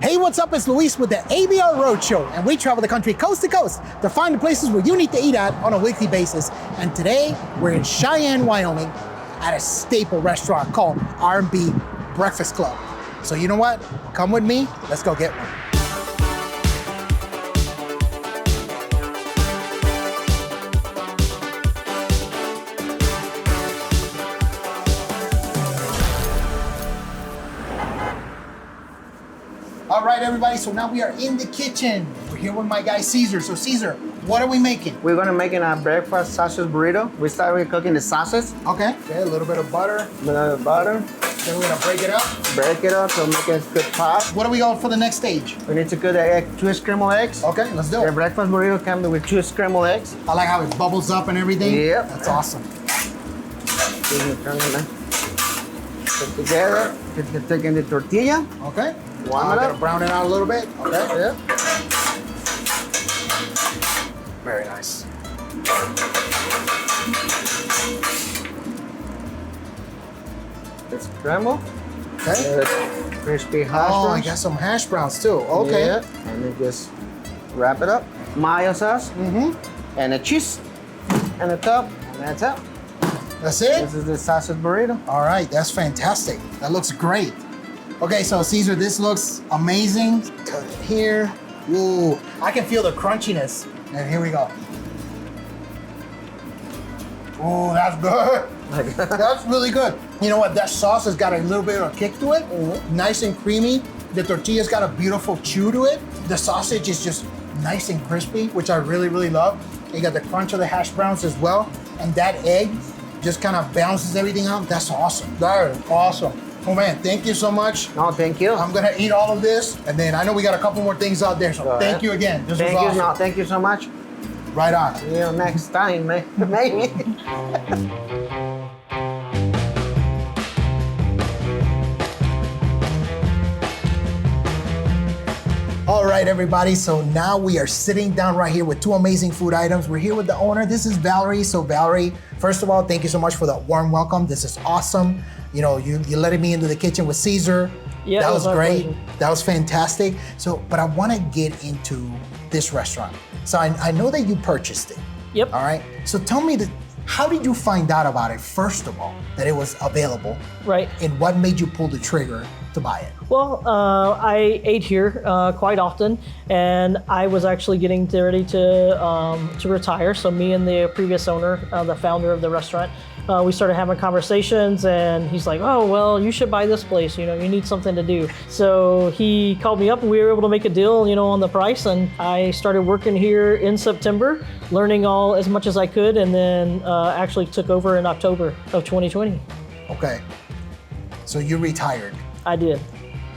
Hey, what's up? It's Luis with the ABR Roadshow, and we travel the country coast to coast to find the places where you need to eat at on a weekly basis. And today, we're in Cheyenne, Wyoming, at a staple restaurant called R&B Breakfast Club. So you know what? Come with me, let's go get one. All right, everybody, so now we are in the kitchen. We're here with my guy, Caesar. So Caesar, what are we making? We're gonna make a breakfast sausage burrito. We started cooking the sausage. Okay, a little bit of butter. A little bit of butter. Then we're gonna break it up. Break it up to make it good pop. What are we going for the next stage? We need to cook the two scrambled eggs. Okay, let's do The it. breakfast burrito comes with 2 scrambled eggs. I like how it bubbles up and everything. Yep. That's awesome. You can turn it put together. You can take in the tortilla. Okay. Warm it Gotta up. brown it out a little bit. Okay. Yep. Very nice. It's scrambled. Okay. Crispy hash Oh, I browns. got some hash browns too. Okay. Yeah. And then just wrap it up. Mayo sauce. Mm-hmm. And the cheese. And the top. And that's it. That's it? This is the sausage burrito. All right, that's fantastic. That looks great. Okay, so Caesar, this looks amazing. Cut it here. Ooh, I can feel the crunchiness. And here we go. Ooh, that's good. That's really good. You know what? That sauce has got a little bit of a kick to it. Mm-hmm. Nice and creamy. The tortilla's got a beautiful chew to it. The sausage is just nice and crispy, which I really, really love. You got the crunch of the hash browns as well. And that egg just kind of balances everything out. That's awesome. That is awesome. Oh man, thank you so much. No, thank you. I'm gonna eat all of this, and then I know we got a couple more things out there, so Go thank ahead. you again. This Thank was you. awesome. No, thank you so much. Right on. You know, next time, maybe. All right, everybody, so now we are sitting down right here with 2 amazing food items. We're here with the owner. This is Valerie. So Valerie, first of all, thank you so much for that warm welcome. This is awesome. You know, you letting me into the kitchen with Caesar. Yeah, that it was was our great. pleasure. That was fantastic. So, but I want to get into this restaurant. So I know that you purchased it. Yep. All right. So tell me how did you find out about it, first of all, that it was available? Right. And what made you pull the trigger to buy it? Well, I ate here quite often, and I was actually getting ready to retire. So me and the previous owner, the founder of the restaurant, we started having conversations, and he's like, "Oh, well, you should buy this place. You know, you need something to do." So he called me up, and we were able to make a deal, you know, on the price. And I started working here in September, learning as much as I could, and then actually took over in October of 2020. Okay. So you retired. I did.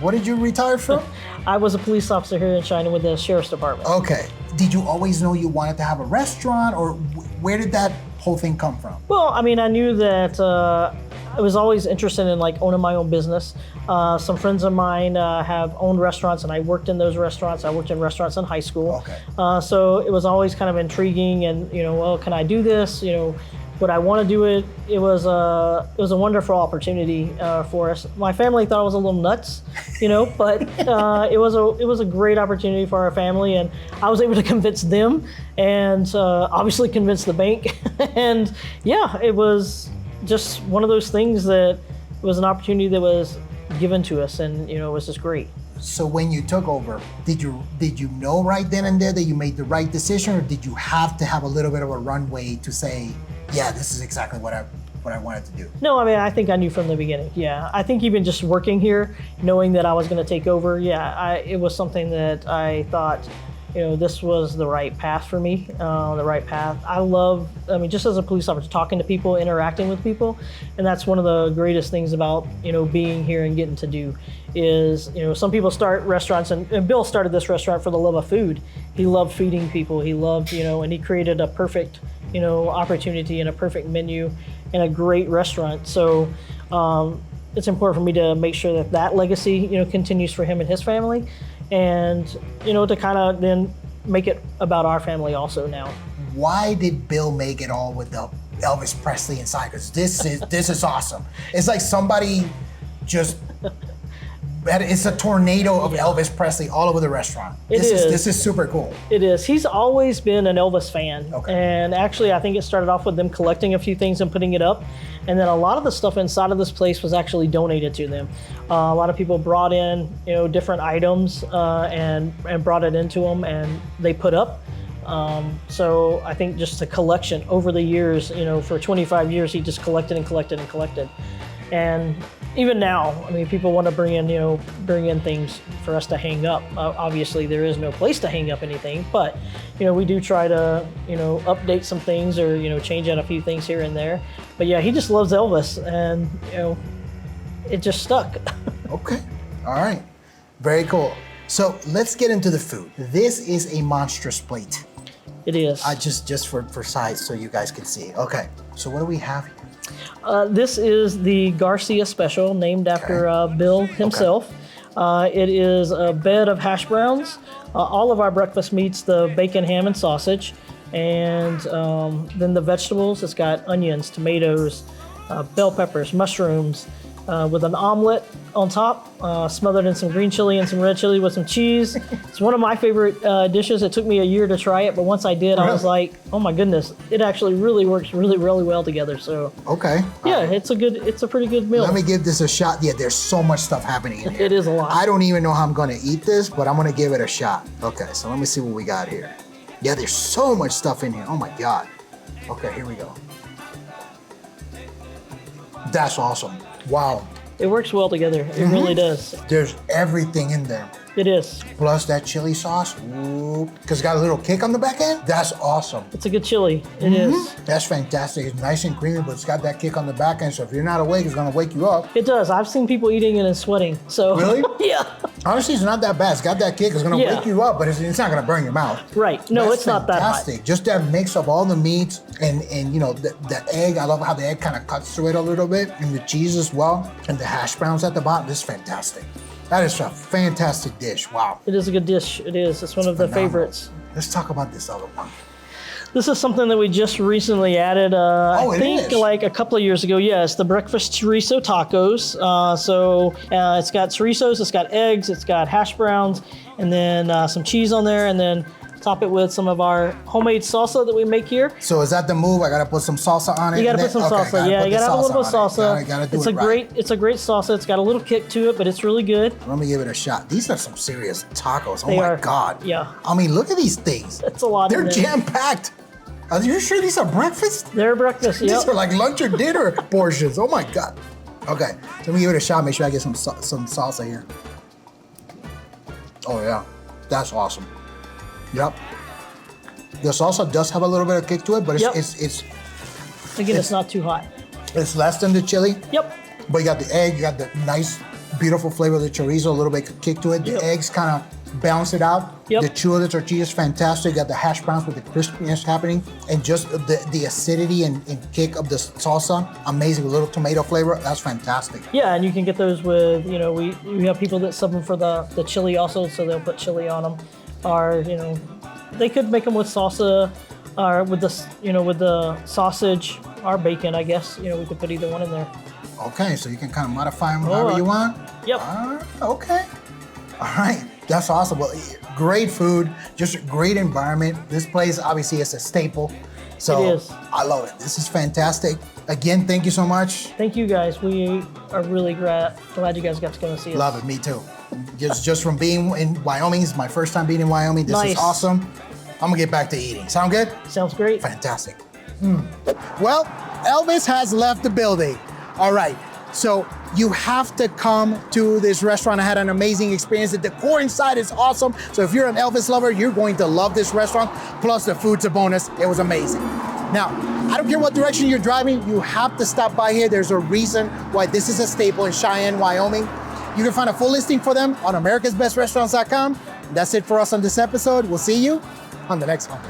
What did you retire from? I was a police officer here in Cheyenne with the sheriff's department. Okay. Did you always know you wanted to have a restaurant, or where did that whole thing come from? Well, I mean, I knew that I was always interested in like owning my own business. Some friends of mine have owned restaurants, and I worked in those restaurants. I worked in restaurants in high school. Okay. So it was always kind of intriguing, and you know, well, can I do this? You know, would I want to do it? It was a wonderful opportunity for us. My family thought I was a little nuts, you know, but it was a great opportunity for our family, and I was able to convince them, and obviously convince the bank, and yeah, it was just one of those things that was an opportunity that was given to us, and you know, it was just great. So when you took over, did you know right then and there that you made the right decision, or did you have to have a little bit of a runway to say, yeah, this is exactly what I wanted to do? No, I mean, I think I knew from the beginning. Yeah, I think even just working here, knowing that I was going to take over, it was something that I thought, you know, this was the right path for me, the right path. I mean, just as a police officer, talking to people, interacting with people, and that's one of the greatest things about, you know, being here and getting to do is, you know, some people start restaurants, and Bill started this restaurant for the love of food. He loved feeding people. He loved, you know, and he created a perfect, you know, opportunity and a perfect menu and a great restaurant. So it's important for me to make sure that that legacy, you know, continues for him and his family, and you know, to kind of then make it about our family also now. Why did Bill make it all with the Elvis Presley inside? Because this is awesome. It's like somebody just It's a tornado of Elvis Presley all over the restaurant. This is super cool. It is. He's always been an Elvis fan. Okay. And actually, I think it started off with them collecting a few things and putting it up. And then a lot of the stuff inside of this place was actually donated to them. A lot of people brought in, different items and brought it into them, and they put up. So I think just the collection over the years, for 25 years, he just collected and collected and collected. And even now, I mean, people want to bring in things for us to hang up. Obviously, there is no place to hang up anything, but we do try to update some things or change out a few things here and there. But yeah, he just loves Elvis, and it just stuck. Okay, all right, very cool. So let's get into the food. This is a monstrous plate. It is. Just for size, so you guys can see. Okay, so what do we have here? This is the Garcia special, named after Bill himself. It is a bed of hash browns. All of our breakfast meats, the bacon, ham, and sausage. And then the vegetables, it's got onions, tomatoes, bell peppers, mushrooms, with an omelet on top, smothered in some green chili and some red chili with some cheese. It's one of my favorite dishes. It took me a year to try it, but once I did, I was like, oh my goodness, it actually really works really well together. So okay, yeah, it's a pretty good meal. Let me give this a shot. Yeah, there's so much stuff happening in here. It is a lot. I don't even know how I'm gonna eat this, but I'm gonna give it a shot. Okay, so let me see what we got here. Yeah, there's so much stuff in here. Oh my God. Okay, here we go. That's awesome. Wow. It works well together. It really does. There's everything in there. It is. Plus that chili sauce. Because it's got a little kick on the back end. That's awesome. It's a good chili. It is. That's fantastic. It's nice and creamy, but it's got that kick on the back end. So if you're not awake, it's gonna wake you up. It does. I've seen people eating it and sweating. So really? Yeah. Honestly, it's not that bad. It's got that kick. It's gonna wake you up, but it's not gonna burn your mouth. Right. No, That's it's not that hot. fantastic. Just that mix of all the meats and the egg. I love how the egg kind of cuts through it a little bit, and the cheese as well, and the hash browns at the bottom. This is fantastic. That is a fantastic dish. Wow. It is a good dish. It is. It's one of the favorites. Let's talk about this other one. This is something that we just recently added. I think is? like a couple of years ago. Yes, the breakfast chorizo tacos. It's got chorizos, it's got eggs, it's got hash browns, and then some cheese on there, and then top it with some of our homemade salsa that we make here. So is that the move? I gotta put some salsa on it. You gotta put some salsa. Yeah, you gotta have a little bit of salsa. Gotta do it's it a great salsa. It's got a little kick to it, but it's really good. Let me give it a shot. These are some serious tacos. They oh my are. God. Yeah. I mean, look at these things. It's a lot. They're in there. jam-packed. Are you sure these are breakfast? They're breakfast. These Yep. are like lunch or dinner portions. Oh my God. Okay, so let me give it a shot. Make sure I get some salsa here. Oh yeah, that's awesome. Yep. The salsa does have a little bit of kick to it, but it's not too hot. it's less than the chili. Yep. But you got the egg, you got the nice, beautiful flavor of the chorizo, a little bit of kick to it. The eggs kind of balance it out. Yep. The chua de tortilla is fantastic. You got the hash browns with the crispiness happening, and just the acidity and kick of the salsa, amazing. With a little tomato flavor, that's fantastic. Yeah, and you can get those with, we have people that sub them for the chili also, so they'll put chili on them. Or, they could make them with salsa, or with the sausage or bacon, I guess. We could put either one in there. Okay, so you can kind of modify them however you want? Yep. Okay. All right, that's awesome. Well, great food, just a great environment. This place obviously is a staple. So It is. I love it. This is fantastic. Again, thank you so much. Thank you guys. We are really glad you guys got to come and see us. Love it, me too. Just from being in Wyoming, it's my first time being in Wyoming. This is awesome. I'm gonna get back to eating. Sound good? Sounds great. Fantastic. Well, Elvis has left the building. All right, so you have to come to this restaurant. I had an amazing experience. The decor inside is awesome. So if you're an Elvis lover, you're going to love this restaurant. Plus the food's a bonus. It was amazing. Now, I don't care what direction you're driving, you have to stop by here. There's a reason why this is a staple in Cheyenne, Wyoming. You can find a full listing for them on americasbestrestaurants.com. That's it for us on this episode. We'll see you on the next one.